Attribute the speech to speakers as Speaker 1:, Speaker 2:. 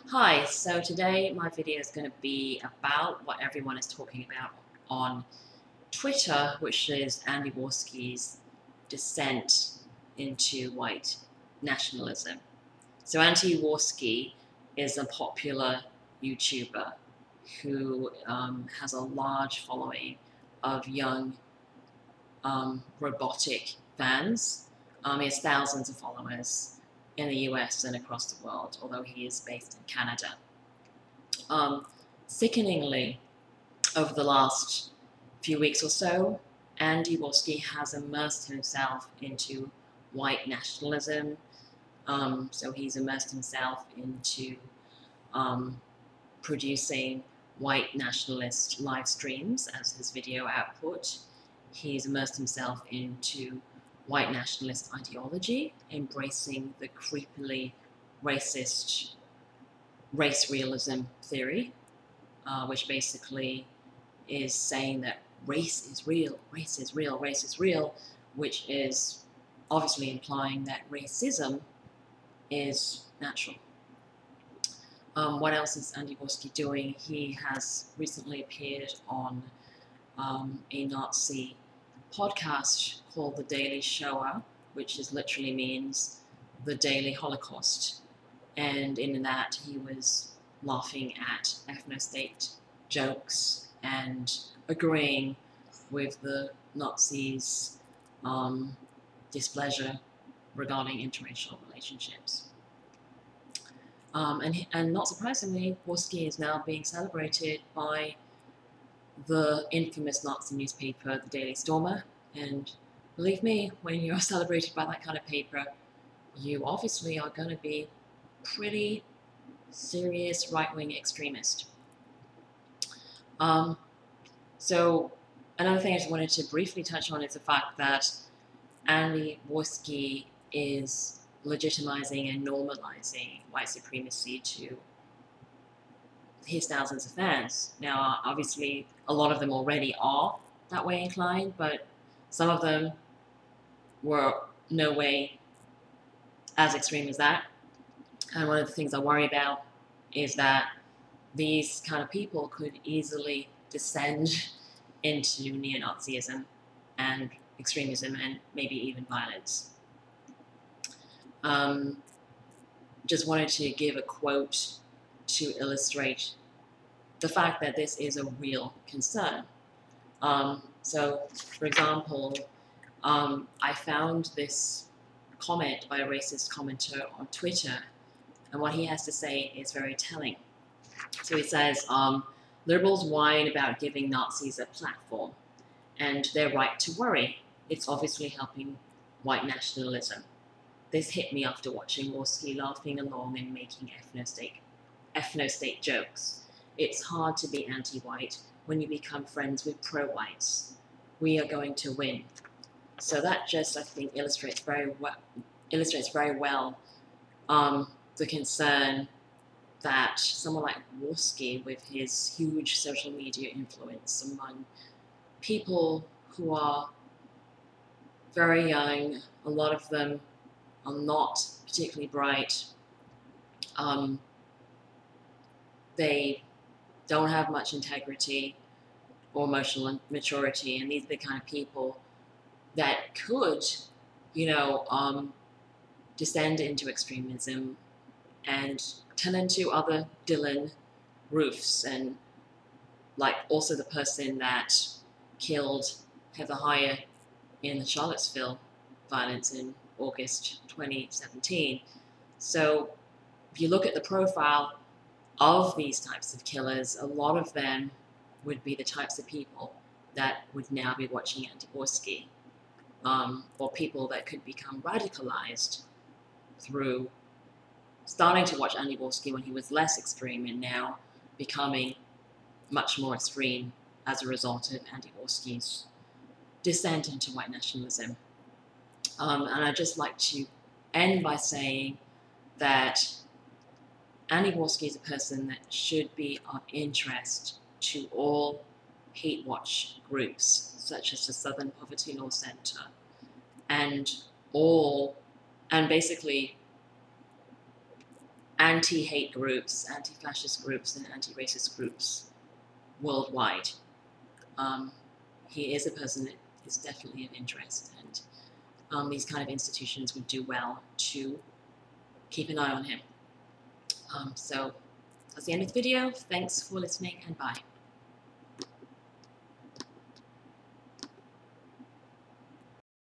Speaker 1: Hi, so today my video is going to be about what everyone is talking about on Twitter, which is Andy Warski's descent into white nationalism. So Andy Warski is a popular YouTuber who has a large following of young robotic fans. He has thousands of followers in the US and across the world, although he is based in Canada. Sickeningly, over the last few weeks or so, Andy Warski has immersed himself into white nationalism. So he's immersed himself into producing white nationalist live streams as his video output. He's immersed himself into white nationalist ideology, embracing the creepily racist race realism theory, which basically is saying that race is real, race is real, race is real, which is obviously implying that racism is natural. What else is Andy Warski doing? He has recently appeared on a Nazi podcast called the Daily Shoah, which literally means the Daily Holocaust. And in that, he was laughing at ethno-state jokes and agreeing with the Nazis' displeasure regarding interracial relationships. And not surprisingly, Warski is now being celebrated by the infamous Nazi newspaper, the Daily Stormer. And believe me, when you're celebrated by that kind of paper, you obviously are going to be pretty serious right-wing extremist. So another thing I just wanted to briefly touch on is the fact that Andy Warski is legitimizing and normalizing white supremacy to his thousands of fans. Now, obviously, a lot of them already are that way inclined, but some of them were no way as extreme as that. And one of the things I worry about is that these kind of people could easily descend into neo-Nazism and extremism and maybe even violence. Just wanted to give a quote to illustrate the fact that this is a real concern. So, for example, I found this comment by a racist commenter on Twitter, and what he has to say is very telling. So he says, liberals whine about giving Nazis a platform, and their right to worry. It's obviously helping white nationalism. This hit me after watching Warski laughing along and making ethno-state jokes. It's hard to be anti-white when you become friends with pro-whites. We are going to win. So that just, I think, illustrates very well the concern that someone like Warski, with his huge social media influence among people who are very young, a lot of them are not particularly bright, they don't have much integrity or emotional maturity, and these are the kind of people that could, descend into extremism and turn into other Dylann Roofs, and like also the person that killed Heather Heyer in the Charlottesville violence in August 2017. So if you look at the profile of these types of killers, a lot of them would be the types of people that would now be watching Andy Warski, or people that could become radicalized through starting to watch Andy Warski when he was less extreme and now becoming much more extreme as a result of Andy Warski's descent into white nationalism. And I'd just like to end by saying that Andy Warski is a person that should be of interest to all hate watch groups, such as the Southern Poverty Law Center, and basically anti-hate groups, anti-fascist groups, and anti-racist groups worldwide. He is a person that is definitely of interest, and these kind of institutions would do well to keep an eye on him. So that's the end of the video. Thanks for listening, and bye.